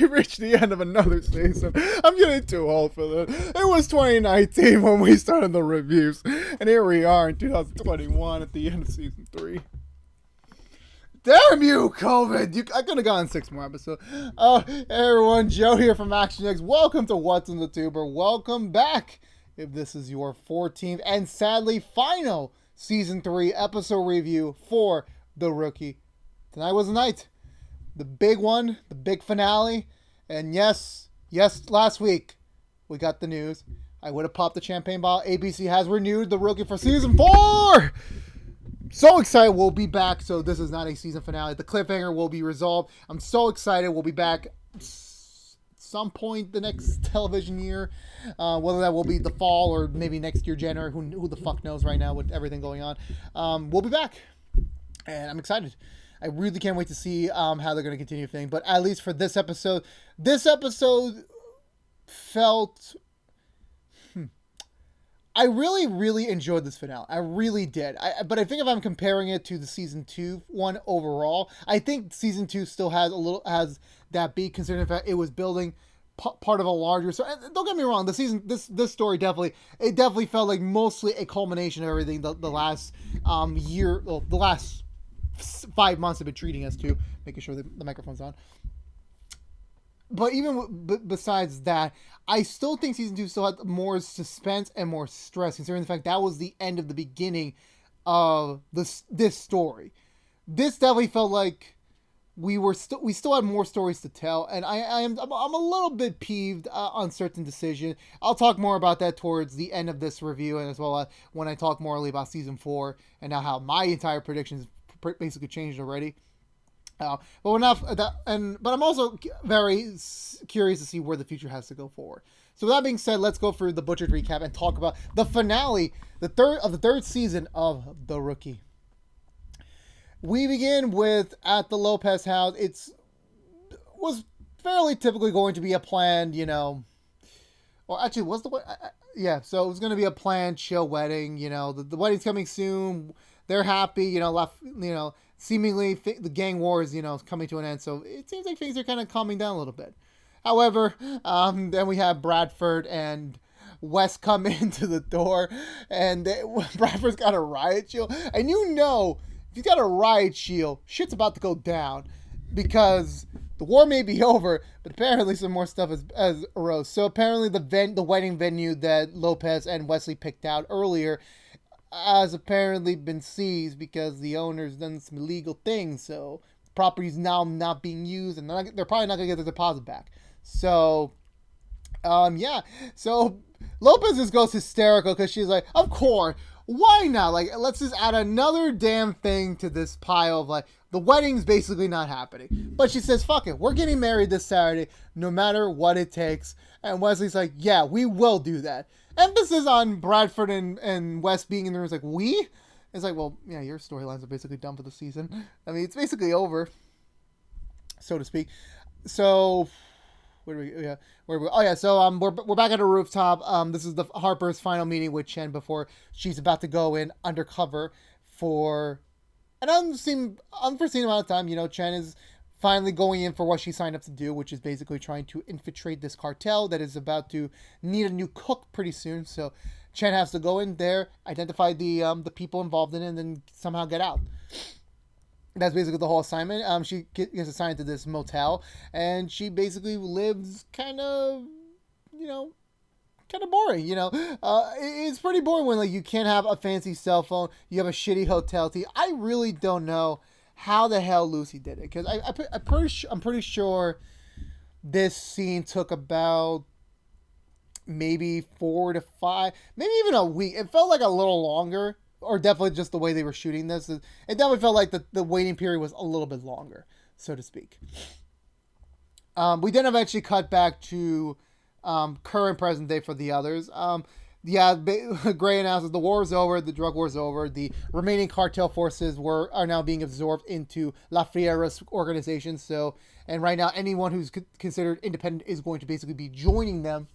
we reached the end of another season. I'm getting too old for this. It was 2019 when we started the reviews, and here we are in 2021 at the end of season 3. Damn you, COVID! I could have gotten 6 more episodes. Hey everyone, Joe here from ActionX. Welcome to What's in the Tuber. Welcome back. If this is your 14th and sadly final season 3 episode review for The Rookie. Tonight was the night. The big one, the big finale. And yes, last week we got the news. I would have popped the champagne bottle. ABC has renewed The Rookie for season 4! So excited, we'll be back. So this is not a season finale. The cliffhanger will be resolved. I'm so excited. We'll be back some point the next television year. Whether that will be the fall or maybe next year, January. Who the fuck knows right now with everything going on. We'll be back. And I'm excited. I really can't wait to see how they're going to continue things. But at least for this episode felt... I really enjoyed this finale. I really did. But I think if I'm comparing it to the season 2 one overall, I think season 2 still has that beat, considering the fact it was building part of a larger story. And don't get me wrong, this story definitely felt like mostly a culmination of everything the last year, well, the last 5 months have been treating us to, making sure the microphone's on. But even besides that, I still think season 2 still had more suspense and more stress, considering the fact that was the end of the beginning of this story. This definitely felt like we still had more stories to tell, and I'm a little bit peeved on certain decisions. I'll talk more about that towards the end of this review, and as well as when I talk more about season 4 and now how my entire predictions basically changed already. But I'm also very curious to see where the future has to go forward. So with that being said, let's go through the butchered recap and talk about the finale, the third season of The Rookie. We begin with at the Lopez house. Was fairly typically going to be a planned, or actually was so it was going to be a planned chill wedding. The wedding's coming soon. They're happy. Seemingly the gang war is, coming to an end. So it seems like things are kind of calming down a little bit. However, then we have Bradford and Wes come into the door, and Bradford's got a riot shield. And if he's got a riot shield, shit's about to go down, because the war may be over, but apparently some more stuff has arose. So apparently the wedding venue that Lopez and Wesley picked out earlier has apparently been seized because the owner's done some illegal things. So the property's now not being used, and they're probably not going to get their deposit back. So, So Lopez just goes hysterical because she's like, of course, why not? Like, let's just add another damn thing to this pile of, the wedding's basically not happening. But she says, fuck it, we're getting married this Saturday, no matter what it takes. And Wesley's like, yeah, we will do that. Emphasis on Bradford and Wes being in there is like, we? It's like, well, yeah, your storylines are basically done for the season. I mean, it's basically over, so to speak. So, So we're back at a rooftop. This is the Harper's final meeting with Chen before she's about to go in undercover for an unforeseen amount of time. Chen is finally going in for what she signed up to do, which is basically trying to infiltrate this cartel that is about to need a new cook pretty soon. So Chen has to go in there, identify the people involved in it, and then somehow get out. That's basically the whole assignment. She gets assigned to this motel, and she basically lives kind of boring. It's pretty boring when you can't have a fancy cell phone, you have a shitty hotel tea. I really don't know how the hell Lucy did it, because I'm pretty sure this scene took about maybe 4 to 5, maybe even a week. It felt like a little longer, or definitely just the way they were shooting this. It definitely felt like the waiting period was a little bit longer, so to speak. We then eventually cut back to current present day for the others. Gray announces the war is over, the drug war is over, the remaining cartel forces are now being absorbed into La Fiera's organization. So, and right now, anyone who's considered independent is going to basically be joining them,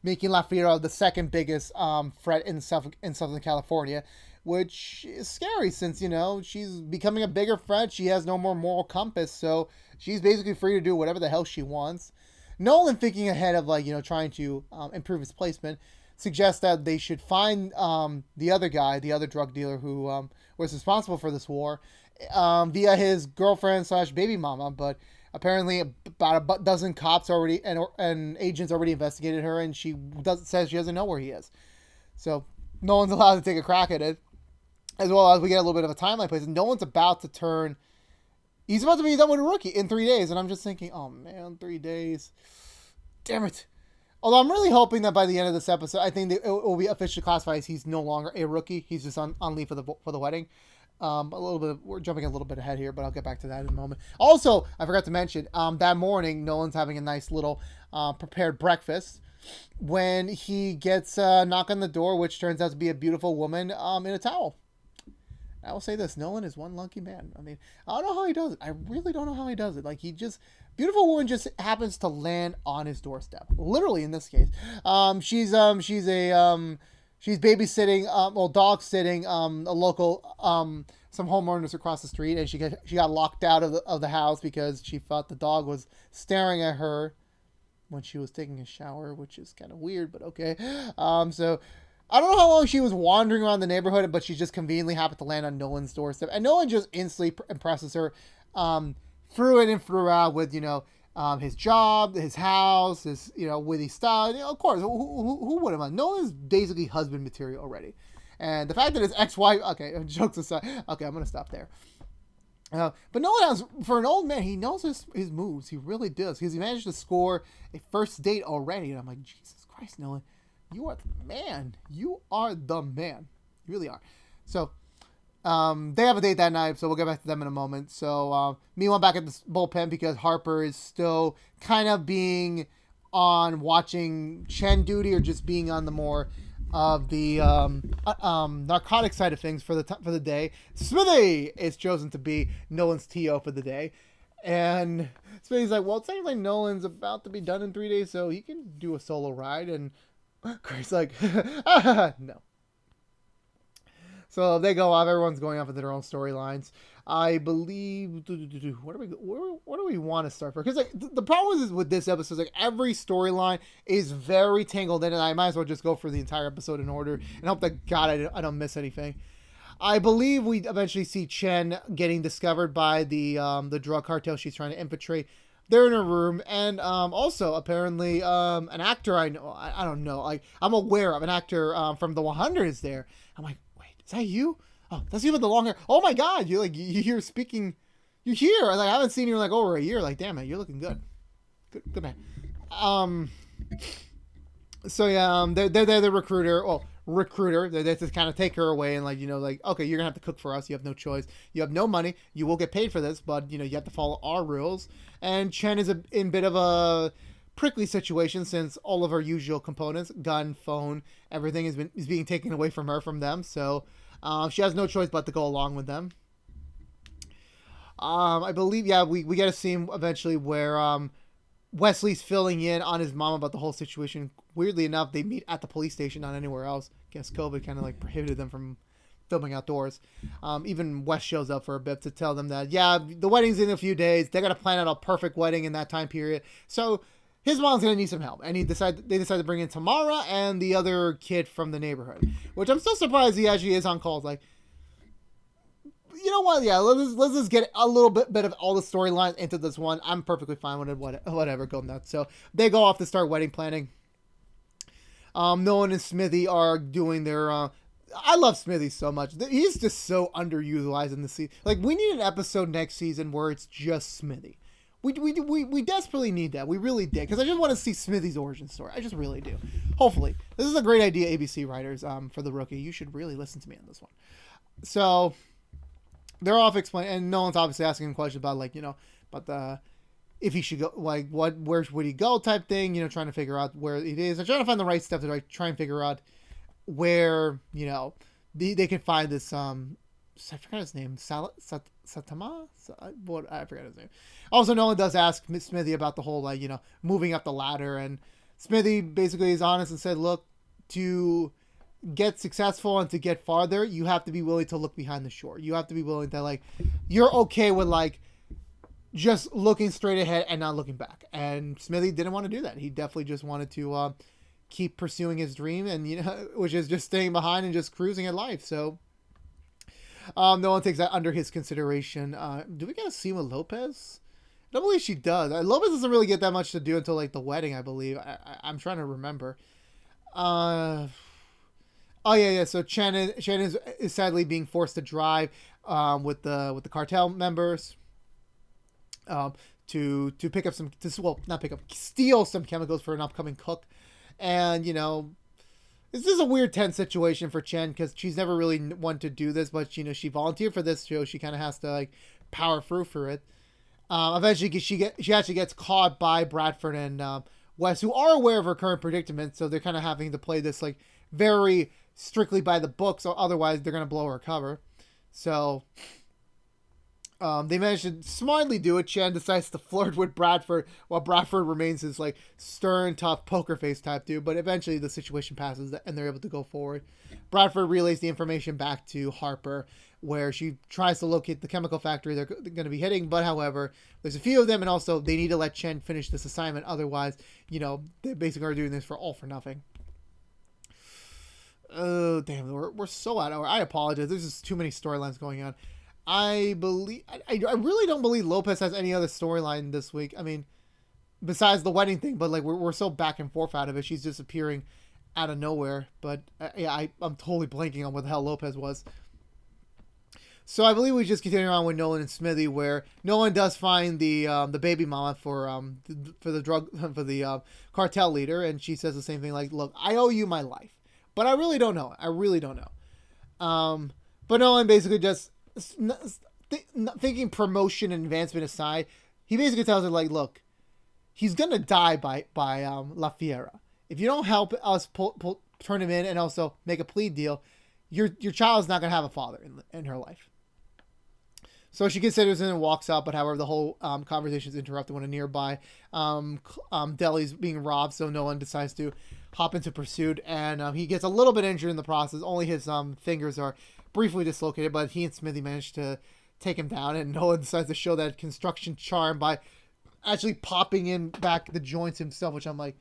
making La Fiera the second biggest threat in Southern California. which is scary since, she's becoming a bigger threat. She has no more moral compass, so she's basically free to do whatever the hell she wants. Nolan, thinking ahead of, trying to improve his placement, suggests that they should find the other guy, the other drug dealer who was responsible for this war, via his girlfriend slash baby mama. But apparently, about a dozen cops already and agents already investigated her, and says she doesn't know where he is. So Nolan's allowed to take a crack at it, as well as we get a little bit of a timeline place. Nolan's about to turn. He's about to be done with a rookie in 3 days, and I'm just thinking, oh man, 3 days. Damn it. Although I'm really hoping that by the end of this episode, I think it will be officially classified as he's no longer a rookie. He's just on leave for the wedding. We're jumping a little bit ahead here, but I'll get back to that in a moment. Also, I forgot to mention, that morning, Nolan's having a nice little prepared breakfast when he gets a knock on the door, which turns out to be a beautiful woman in a towel. I will say this, Nolan is one lucky man. I mean, I don't know how he does it. I really don't know how he does it. Beautiful woman just happens to land on his doorstep. Literally in this case. She's babysitting, dog sitting, a local, some homeowners across the street, and she got locked out of the house because she thought the dog was staring at her when she was taking a shower, which is kind of weird, but okay. So I don't know how long she was wandering around the neighborhood, but she just conveniently happened to land on Nolan's doorstep. And Nolan just instantly impresses her through in and throughout with, his job, his house, his, witty style. Of course, who wouldn't want? Nolan's basically husband material already. And the fact that his ex-wife, okay, jokes aside, okay, I'm going to stop there. But Nolan for an old man, he knows his moves. He really does. Because he managed to score a first date already. And I'm like, Jesus Christ, Nolan. You are the man. You are the man. You really are. So, they have a date that night, so we'll get back to them in a moment. So, meanwhile, back at the bullpen because Harper is still kind of being on watching Chen duty or just being on the more of the narcotic side of things for the day. Smithy is chosen to be Nolan's TO for the day. And Smithy's like, well, it seems like Nolan's about to be done in 3 days, so he can do a solo ride. And Craig's like, no. So they go off. Everyone's going off into their own storylines. I believe. Where do we want to start from? Because the problem is with this episode, every storyline is very tangled in, and I might as well just go for the entire episode in order and hope that God I don't miss anything. I believe we eventually see Chen getting discovered by the drug cartel she's trying to infiltrate. They're in a room, and also apparently an actor I know, I don't know, I'm aware of an actor from the 100 is there. I'm like, wait, is that you? Oh, that's you with the long hair. Oh my God, you're speaking, you're here. I haven't seen you in over a year. Damn it, you're looking good. Good man. So yeah, they're the recruiter. Well, they just kind of take her away and okay, you're gonna have to cook for us. You have no choice. You have no money. You will get paid for this, but you have to follow our rules. And Chen is in a bit of a prickly situation since all of her usual components, gun, phone, everything is being taken away from them. So she has no choice but to go along with them. I believe, yeah, we get a scene eventually where Wesley's filling in on his mom about the whole situation. Weirdly enough, they meet at the police station, not anywhere else. I guess COVID kind of prohibited them from filming outdoors. Even Wes shows up for a bit to tell them that, yeah, the wedding's in a few days. They're going to plan out a perfect wedding in that time period. So his mom's going to need some help. And they decide to bring in Tamara and the other kid from the neighborhood, which I'm still surprised he actually is on calls. You know what? Yeah, let's just get a little bit of all the storylines into this one. I'm perfectly fine with it. Whatever, go nuts. So they go off to start wedding planning. Nolan and Smithy are doing their. I love Smithy so much. He's just so underutilized in the season. We need an episode next season where it's just Smithy. We desperately need that. We really did, because I just want to see Smithy's origin story. I just really do. Hopefully, this is a great idea, ABC writers. For the rookie, you should really listen to me on this one. So they're off explaining, and Nolan's obviously asking him questions about about the if he should go, where would he go type thing, trying to figure out where it is. I'm trying to find the right stuff to try and figure out where, they can find this, I forgot his name, Satama? I forgot his name. Also, Nolan does ask Smithy about the whole, moving up the ladder, and Smithy basically is honest and said, look, to get successful and to get farther, you have to be willing to look behind the shore. You have to be willing to like, you're okay with like just looking straight ahead and not looking back. And Smithy didn't want to do that. He definitely just wanted to keep pursuing his dream, and which is just staying behind and just cruising at life. So no one takes that under his consideration. Do we get a scene with Lopez? I don't believe she does. Lopez doesn't really get that much to do until like the wedding, I believe. I'm trying to remember. Oh yeah. So Chen is sadly being forced to drive with the cartel members to pick up some not pick up, steal some chemicals for an upcoming cook, and this is a weird tense situation for Chen because she's never really wanted to do this, but she volunteered for this show. She kind of has to like power through for it. Eventually, she actually gets caught by Bradford and Wes, who are aware of her current predicament, so they're kind of having to play this like very strictly by the book, so otherwise they're gonna blow her cover. So they managed to smartly do it. Chen decides to flirt with Bradford while Bradford remains his like stern, tough poker face type dude. But eventually the situation passes and they're able to go forward. Bradford relays the information back to Harper, where she tries to locate the chemical factory they're going to be hitting. But however, there's a few of them, and also they need to let Chen finish this assignment. Otherwise, they basically are doing this for all for nothing. Oh damn, we're so out of order. I apologize. There's just too many storylines going on. I really don't believe Lopez has any other storyline this week. I mean, besides the wedding thing, but like we're so back and forth out of it. She's just appearing out of nowhere. But yeah, I'm totally blanking on what the hell Lopez was. So I believe we just continue on with Nolan and Smithy, where Nolan does find the baby mama for the cartel leader, and she says the same thing, like, "Look, I owe you my life, but I really don't know. I really don't know." But Nolan basically just thinking promotion and advancement aside, he basically tells her, like, look, he's gonna die by La Fiera. If you don't help us turn him in and also make a plea deal, your child's not gonna have a father in her life. So she considers it and walks out, but however the whole conversation is interrupted when a nearby deli's being robbed, so Nolan decides to hop into pursuit, and he gets a little bit injured in the process. Only his fingers are briefly dislocated, but he and Smithy manage to take him down, and Nolan decides to show that construction charm by actually popping in back the joints himself, which I'm like,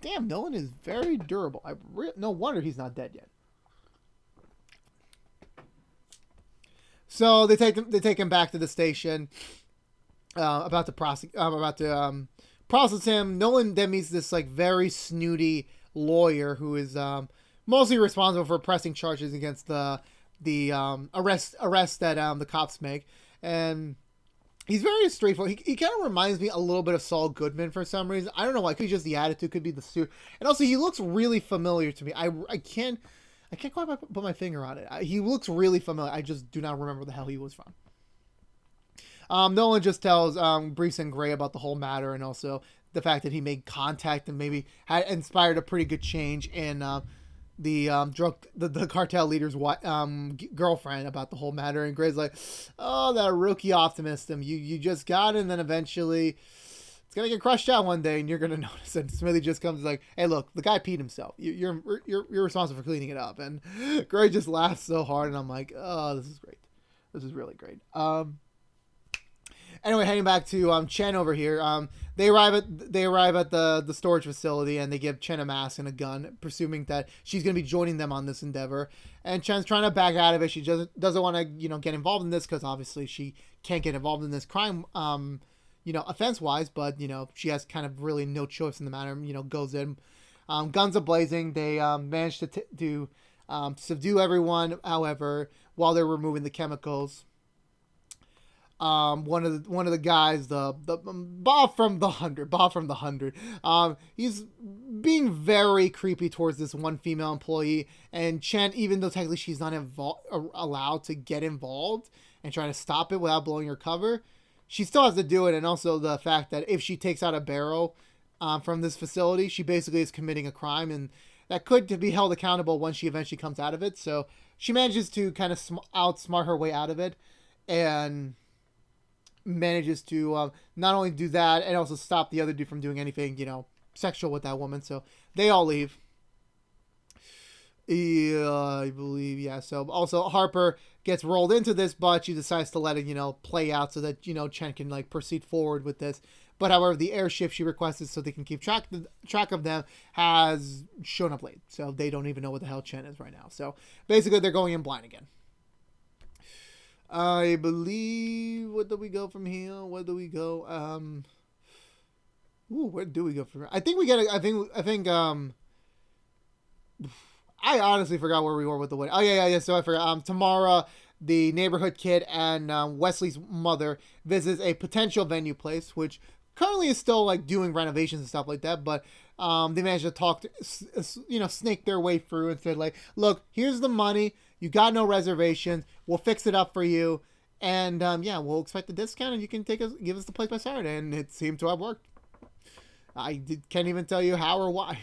damn, Nolan is very durable. No wonder he's not dead yet. So they take him back to the station, about to process him. Nolan then meets this like very snooty lawyer who is mostly responsible for pressing charges against the arrest that the cops make, and he's very straightforward. He kind of reminds me a little bit of Saul Goodman for some reason. I don't know why. Could be just the attitude, could be the suit, and also he looks really familiar to me. I can't quite put my finger on it. He looks really familiar. I just do not remember the hell he was from. Nolan just tells Brees and Gray about the whole matter, and also the fact that he made contact and maybe had inspired a pretty good change in the cartel leader's girlfriend about the whole matter. And Gray's like, oh, that rookie optimism. You just got it, and then eventually it's gonna get crushed out one day, and you're gonna notice. And Smithy just comes like, hey, look, the guy peed himself. You're responsible for cleaning it up. And Gray just laughs so hard, and I'm like, oh, this is great. This is really great. Anyway, heading back to Chen over here. They arrive at the storage facility, and they give Chen a mask and a gun, presuming that she's going to be joining them on this endeavor. And Chen's trying to back out of it. She doesn't want to get involved in this because obviously she can't get involved in this crime, offense wise. But she has kind of really no choice in the matter. Goes in, guns a-blazing. They manage to subdue everyone. However, while they're removing the chemicals, one of the guys, the Bob from the 100, he's being very creepy towards this one female employee, and Chen, even though technically she's not allowed to get involved and try to stop it without blowing her cover, she still has to do it. And also the fact that if she takes out a barrel from this facility, she basically is committing a crime, and that could be held accountable when she eventually comes out of it. So she manages to kind of outsmart her way out of it, and manages to not only do that and also stop the other dude from doing anything sexual with that woman. So they all leave. Yeah, I believe, yeah. So also Harper gets rolled into this, but she decides to let it, play out so that, Chen can like proceed forward with this. But however, the airship she requested so they can keep track of them has shown up late. So they don't even know what the hell Chen is right now. So basically they're going in blind again. I believe, where do we go from here? Where do we go? Where do we go from here? I think we get I honestly forgot where we were with the wedding. Oh yeah. So I forgot. Tamara, the neighborhood kid, and Wesley's mother visits a potential venue place, which currently is still like doing renovations and stuff like that. But they managed to snake their way through and said like, look, here's the money. You got no reservations. We'll fix it up for you, and we'll expect a discount, and you can give us the place by Saturday. And it seemed to have worked. Can't even tell you how or why.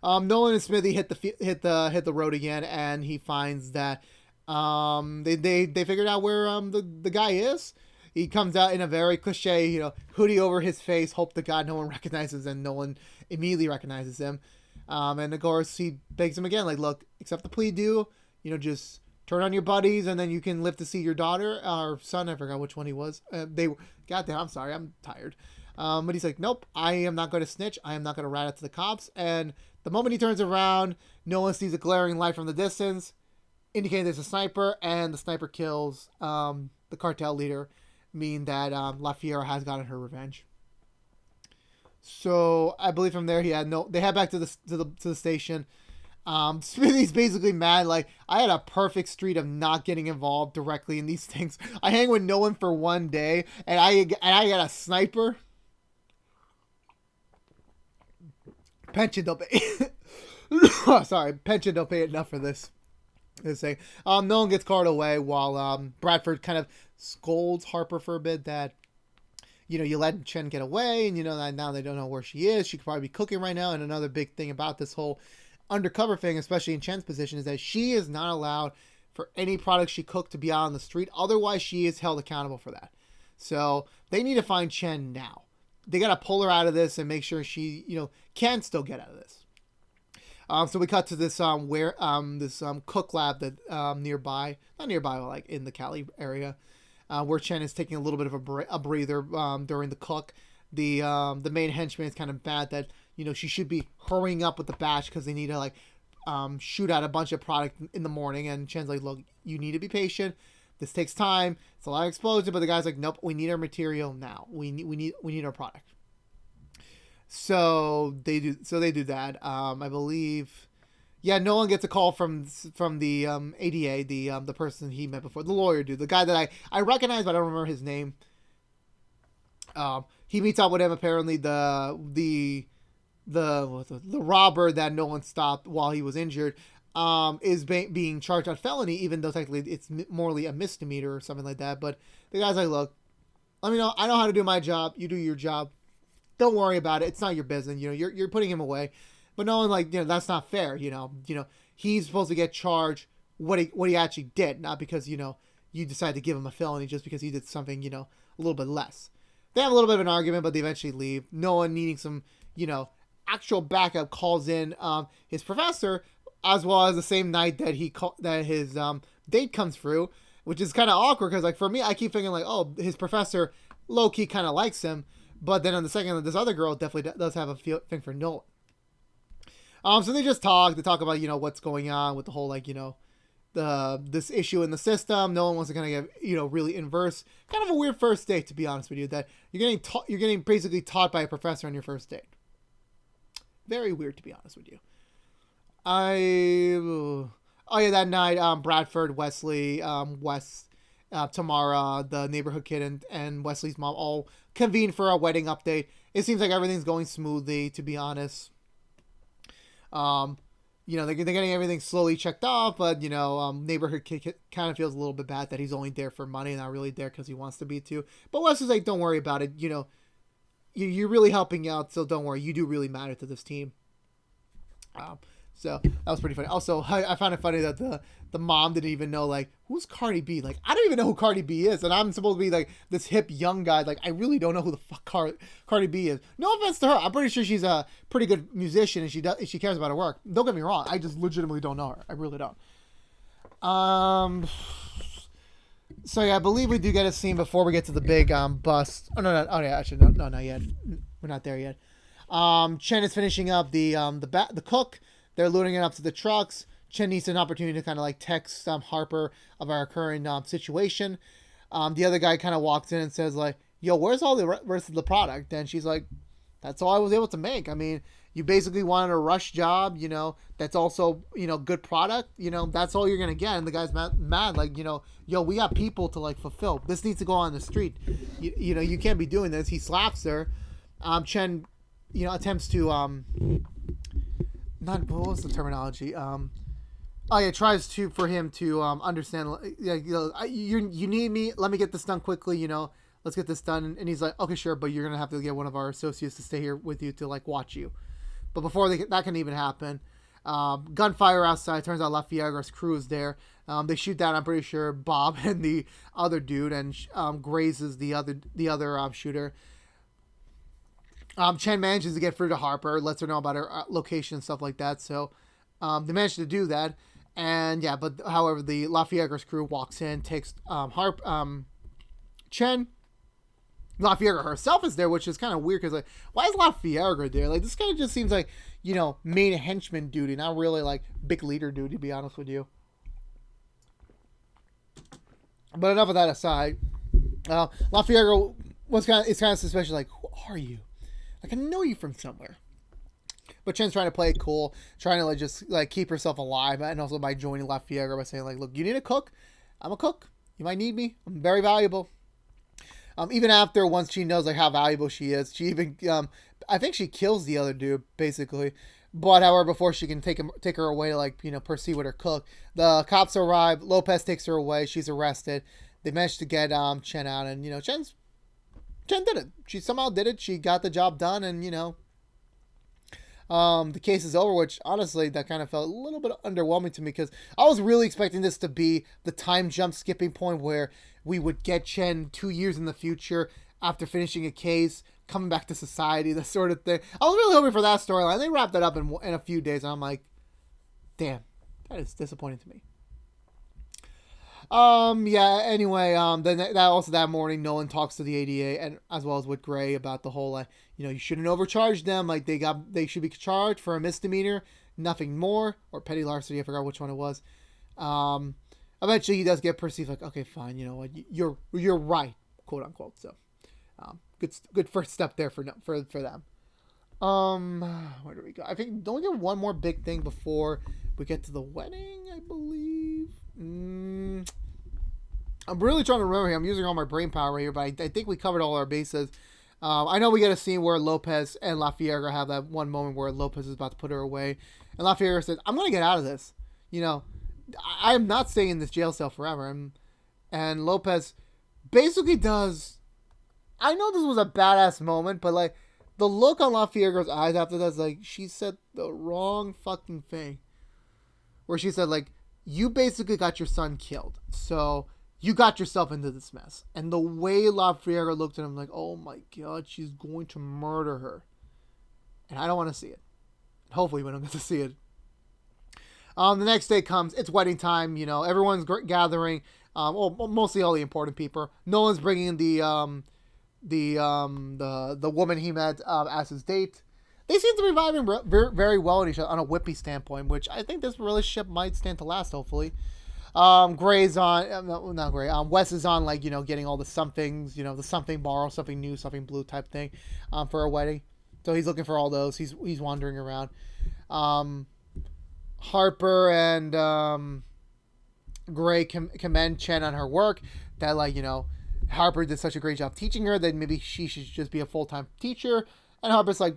Nolan and Smithy hit the road again, and he finds that they figured out where the guy is. He comes out in a very cliche, hoodie over his face, hope to God no one recognizes him, and no one immediately recognizes him. And of course he begs him again, like, look, accept the plea deal, just turn on your buddies, and then you can live to see your daughter or son. I forgot which one he was. Goddamn, I'm sorry, I'm tired. But he's like, nope, I am not going to snitch. I am not going to rat it to the cops. And the moment he turns around, Nolan sees a glaring light from the distance, indicating there's a sniper, and the sniper kills the cartel leader, meaning that La Fiera has gotten her revenge. So I believe from there they head back to the station. Smithy's basically mad, like, I had a perfect streak of not getting involved directly in these things. I hang with no one for one day, and I got a sniper. Pension don't pay. Sorry, pension don't pay enough for this. Say, Nolan gets carted away while Bradford kind of scolds Harper for a bit that, you let Chen get away, and now they don't know where she is. She could probably be cooking right now. And another big thing about this whole undercover thing, especially in Chen's position, is that she is not allowed for any product she cooked to be out on the street. Otherwise, she is held accountable for that. So they need to find Chen now. They got to pull her out of this and make sure she, can still get out of this. So we cut to this cook lab that not nearby, but like in the Cali area, where Chen is taking a little bit of a breather during the cook. The main henchman is kind of bad that she should be hurrying up with the batch because they need to like shoot out a bunch of product in the morning. And Chen's like, look, you need to be patient. This takes time. It's a lot of exposure, but the guy's like, nope, we need our material now. We need our product. So they do that. I believe, Nolan gets a call from the ADA, the person he met before, the lawyer dude, the guy that I recognize, but I don't remember his name. He meets up with him. Apparently, the robber that Nolan stopped while he was injured is being charged on felony, even though technically it's morally a misdemeanor or something like that. But the guy's like, look, let me know. I know how to do my job. You do your job. Don't worry about it. It's not your business. You're putting him away. But no one, like, that's not fair. He's supposed to get charged what he actually did, not because, you decide to give him a felony just because he did something, a little bit less. They have a little bit of an argument, but they eventually leave. Noah, needing some, actual backup, calls in his professor, as well as the same night that his date comes through, which is kind of awkward because, like, for me, I keep thinking like, oh, his professor low key kind of likes him, but then on the second, this other girl definitely does have a thing for Nolan. So they just talk. They talk about what's going on with the whole like this issue in the system. No one wants to kind of get really inverse. Kind of a weird first date, to be honest with you. That you're getting basically taught by a professor on your first date. Very weird, to be honest with you. That night, Bradford, Wesley, Wes, Tamara, the neighborhood kid, and Wesley's mom all convene for a wedding update. It seems like everything's going smoothly, to be honest. They're getting everything slowly checked off, but neighborhood kid kind of feels a little bit bad that he's only there for money, not really there because he wants to be too. But Wes is like, don't worry about it. You're really helping out, so don't worry. You do really matter to this team. So that was pretty funny. Also, I found it funny that the mom didn't even know, like, who's Cardi B. Like, I don't even know who Cardi B is, and I'm supposed to be like this hip young guy. Like, I really don't know who the fuck Cardi B is. No offense to her. I'm pretty sure she's a pretty good musician and she cares about her work. Don't get me wrong. I just legitimately don't know her. I really don't. So yeah, I believe we do get a scene before we get to the big bust. Oh no, oh yeah, actually no, not yet. We're not there yet. Chen is finishing up the cook. They're loading it up to the trucks. Chen needs an opportunity to kind of like text Harper of our current situation. The other guy kind of walks in and says like, "Yo, where's all the rest of the product?" And she's like, "That's all I was able to make. I mean, you basically wanted a rush job, you know, that's also, you know, good product, you know, that's all you're going to get." And the guy's mad, like, you know, "Yo, we got people to like fulfill. This needs to go on the street. You know, you can't be doing this." He slaps her. Chen, you know, attempts to, not, what was the terminology? Tries to, for him to, understand, you know, you need me. Let me get this done quickly, you know. Let's get this done. And he's like, "Okay, sure, but you're going to have to get one of our associates to stay here with you to like watch you." But before that can even happen, gunfire outside. Turns out La Fiegra's crew is there. They shoot down, I'm pretty sure, Bob and the other dude, and grazes the other shooter. Chen manages to get through to Harper, lets her know about her location and stuff like that. So they managed to do that. And yeah, but however, the La Fiegra's crew walks in, takes Chen. La Fiegra herself is there, which is kind of weird because, like, why is La Fiegra there? Like, this kind of just seems like, you know, main henchman duty, not really like big leader duty, to be honest with you. But enough of that aside. La Fiegra is kind of suspicious, like, "Who are you? Like, I know you from somewhere." But Chen's trying to play it cool, trying to like just like keep herself alive, and also by joining La Fiegra by saying like, "Look, you need a cook. I'm a cook. You might need me. I'm very valuable." Even after, once she knows like how valuable she is, she even I think she kills the other dude basically. But however, before she can take her away to like, you know, proceed with her cook, the cops arrive. Lopez takes her away. She's arrested. They managed to get Chen out, and you know Chen did it. She somehow did it. She got the job done, and you know. The case is over, which honestly, that kind of felt a little bit underwhelming to me because I was really expecting this to be the time jump skipping point where we would get Chen 2 years in the future after finishing a case, coming back to society, that sort of thing. I was really hoping for that storyline. They wrapped that up in a few days, and I'm like, damn, that is disappointing to me. Anyway, then that morning, Nolan talks to the ADA and as well as with Gray about the whole, you know, you shouldn't overcharge them. Like they should be charged for a misdemeanor, nothing more, or petty larceny. I forgot which one it was. Eventually he does get perceived like, okay, fine, you know what, you're right, quote unquote. So, good first step there for them. Where do we go? I think, don't we get one more big thing before we get to the wedding, I believe. I'm really trying to remember here. I'm using all my brain power right here, but I think we covered all our bases. I know we get a scene where Lopez and La Fiegra have that one moment where Lopez is about to put her away, and La Fiegra says, "I'm going to get out of this. You know, I am not staying in this jail cell forever." And Lopez basically does. I know this was a badass moment, but like the look on La Fiegra's eyes after that is like she said the wrong fucking thing. Where she said like, "You basically got your son killed, so you got yourself into this mess." And the way La Fiegra looked at him like, oh my god, she's going to murder her. And I don't want to see it. Hopefully we don't get to see it. The next day comes, it's wedding time, you know, everyone's gathering, mostly all the important people. Nolan's bringing the woman he met as his date. They seem to be vibing very well at each other on a whippy standpoint, which I think this relationship might stand to last, hopefully. Gray's on, not Gray, Wes is on, like, you know, getting all the somethings, you know, the something borrow, something new, something blue type thing, for a wedding. So he's looking for all those. He's wandering around. Harper and, Gray commend Chen on her work, that, like, you know, Harper did such a great job teaching her that maybe she should just be a full-time teacher. And Harper's like,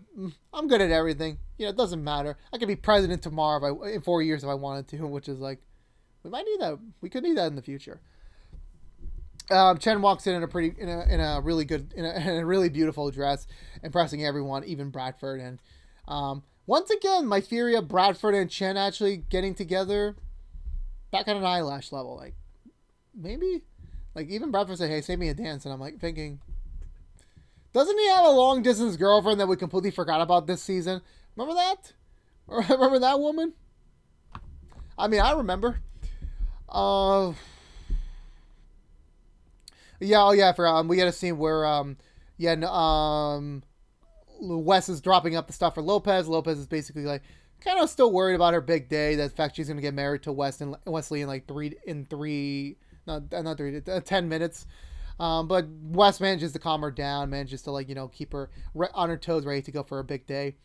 I'm good at everything. You know, it doesn't matter. I could be president tomorrow in 4 years if I wanted to, which is like, we might need that. We could need that in the future. Chen walks in in a really beautiful dress, impressing everyone, even Bradford. And Once again, my theory of Bradford and Chen actually getting together back on an eyelash level. Like, maybe? Like, even Bradford said, hey, save me a dance. And I'm like thinking, doesn't he have a long distance girlfriend that we completely forgot about this season? Remember that? Or remember that woman? I mean, I remember. Yeah, oh yeah, I forgot. We got a scene where, Wes is dropping up the stuff for Lopez. Lopez is basically like, kind of still worried about her big day. The fact she's going to get married to Wesley in like 10 minutes. But Wes manages to calm her down, manages to keep her on her toes, ready to go for a big day,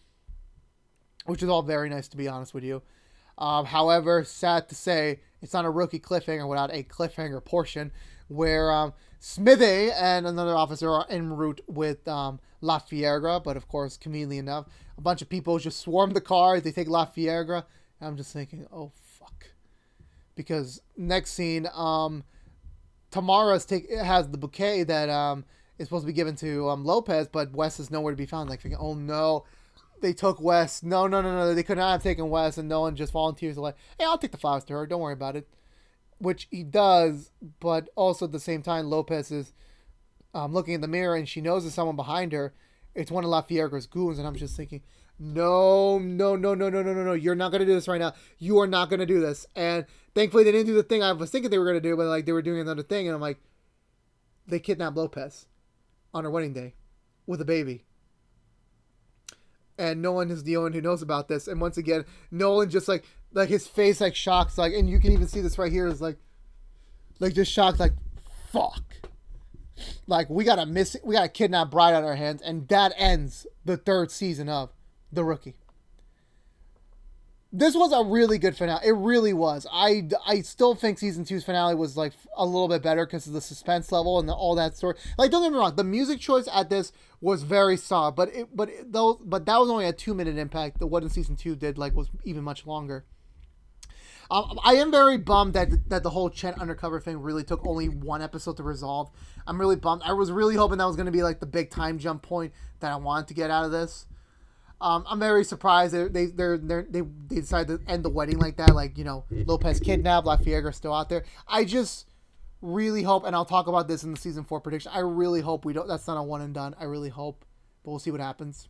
which is all very nice, to be honest with you. However, sad to say, it's not a rookie cliffhanger without a cliffhanger portion where Smithy and another officer are en route with La Fiegra, but of course, conveniently enough, a bunch of people just swarm the car. They take La Fiegra. And I'm just thinking, oh fuck, because next scene, Tamara has the bouquet that is supposed to be given to Lopez, but Wes is nowhere to be found. Like thinking, oh no, they took Wes. No, they could not have taken Wes, and Nolan just volunteers like, hey, I'll take the flowers to her. Don't worry about it. Which he does, but also at the same time, Lopez is looking in the mirror, and she knows there's someone behind her. It's one of La Fiegra's goons, and I'm just thinking, no, you're not going to do this right now. You are not going to do this. And thankfully, they didn't do the thing I was thinking they were going to do, but like they were doing another thing, and I'm like, they kidnapped Lopez on her wedding day with a baby. And Nolan is the only one who knows about this. And once again, Nolan just like his face like shocks, like, and you can even see this right here is like just shocked, like, fuck. Like we got a kidnapped bride on our hands, and that ends the 3rd season of The Rookie. This was a really good finale. It really was. I still think season 2's finale was like a little bit better because of the suspense level and all that story. Like, don't get me wrong, the music choice at this was very solid, but that was only a 2-minute impact. The one in season 2 did was even much longer. I am very bummed that the whole Chen undercover thing really took only 1 episode to resolve. I'm really bummed. I was really hoping that was going to be like the big time jump point that I wanted to get out of this. I'm very surprised they decided to end the wedding like that. Like, Lopez kidnapped, La Fiegra still out there. I just really hope, and I'll talk about this in the season 4 prediction. I really hope that's not a one and done. I really hope, but we'll see what happens.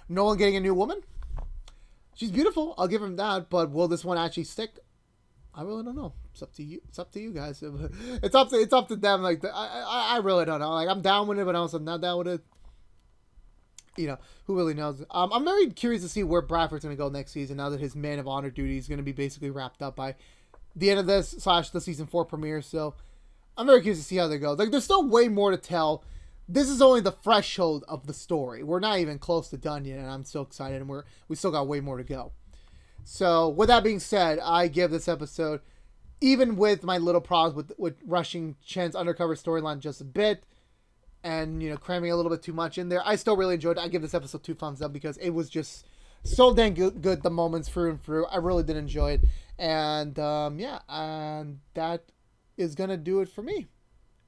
Nolan getting a new woman. She's beautiful. I'll give him that. But will this one actually stick? I really don't know. It's up to you. It's up to you guys. It's up to them. Like, I really don't know. Like, I'm down with it, but also not down with it. Who really knows? I'm very curious to see where Bradford's going to go next season now that his Man of Honor duty is going to be basically wrapped up by the end of this / the season 4 premiere. So I'm very curious to see how they go. Like, there's still way more to tell. This is only the threshold of the story. We're not even close to done yet, and I'm so excited, and we still got way more to go. So with that being said, I give this episode, even with my little problems with rushing Chen's undercover storyline just a bit, and cramming a little bit too much in there, I still really enjoyed it. I give this episode 2 thumbs up because it was just so dang good the moments through and through. I really did enjoy it, and and that is gonna do it for me,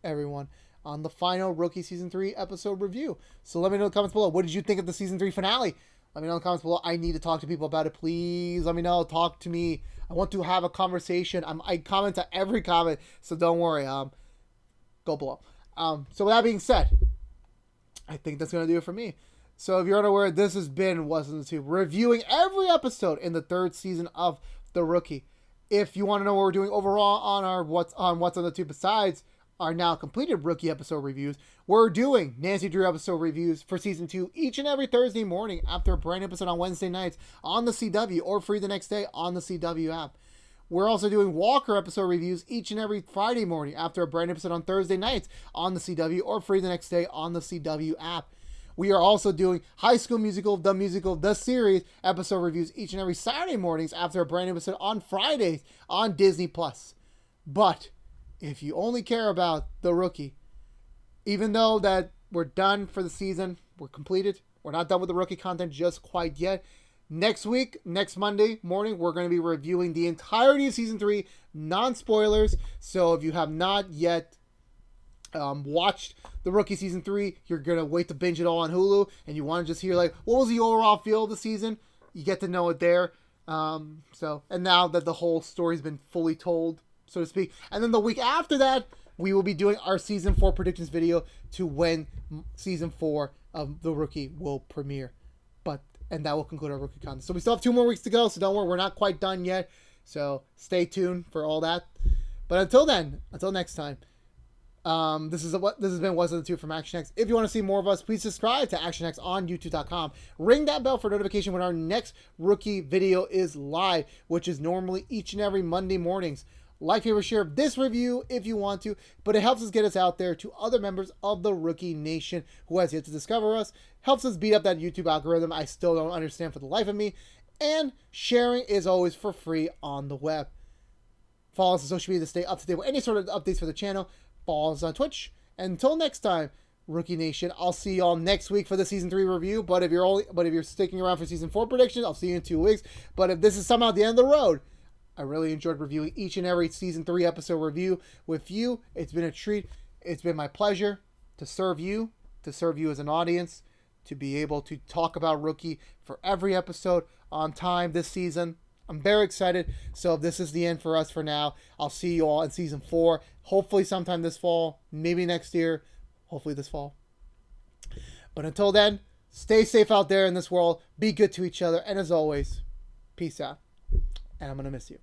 everyone, on the final Rookie season 3 episode review. So let me know in the comments below, what did you think of the season 3 finale? Let me know in the comments below. I need to talk to people about it. Please let me know. Talk to me. I want to have a conversation. I comment to every comment, so don't worry. Go below. So with that being said, I think that's going to do it for me. So if you're unaware, this has been What's on the Tube, reviewing every episode in the 3rd season of The Rookie. If you want to know what we're doing overall on our What's on the Tube besides our now completed Rookie episode reviews, we're doing Nancy Drew episode reviews for season 2 each and every Thursday morning after a brand new episode on Wednesday nights on the CW, or free the next day on the CW app. We're also doing Walker episode reviews each and every Friday morning after a brand new episode on Thursday nights on the CW, or free the next day on the CW app. We are also doing High School Musical, the series episode reviews each and every Saturday mornings after a brand new episode on Fridays on Disney+. But if you only care about The Rookie, even though that we're done for the season, we're completed, we're not done with the Rookie content just quite yet. Next week, next Monday morning, we're going to be reviewing the entirety of Season 3, non-spoilers. So if you have not yet watched the Rookie Season 3, you're going to wait to binge it all on Hulu, and you want to just hear, like, what was the overall feel of the season? You get to know it there. And now that the whole story's been fully told, so to speak. And then the week after that, we will be doing our Season 4 predictions video to when Season 4 of The Rookie will premiere. And that will conclude our rookie content. So we still have 2 more weeks to go, so don't worry, we're not quite done yet. So stay tuned for all that. But until then, until next time, this has been What's the Two from ActionX. If you want to see more of us, please subscribe to ActionX on YouTube.com. Ring that bell for notification when our next rookie video is live, which is normally each and every Monday mornings. Like, favorite, share this review if you want to, but it helps us get us out there to other members of the Rookie Nation who has yet to discover us. Helps us beat up that YouTube algorithm I still don't understand for the life of me. And sharing is always for free on the web. Follow us on social media to stay up to date with any sort of updates for the channel. Follow us on Twitch. Until next time, Rookie Nation, I'll see y'all next week for the Season 3 review. But if you're sticking around for Season 4 predictions, I'll see you in 2 weeks. But if this is somehow the end of the road, I really enjoyed reviewing each and every Season 3 episode review with you. It's been a treat. It's been my pleasure to serve you as an audience, to be able to talk about Rookie for every episode on time this season. I'm very excited. So this is the end for us for now. I'll see you all in Season 4, hopefully sometime this fall, maybe next year, hopefully this fall. But until then, stay safe out there in this world. Be good to each other. And as always, peace out. And I'm going to miss you.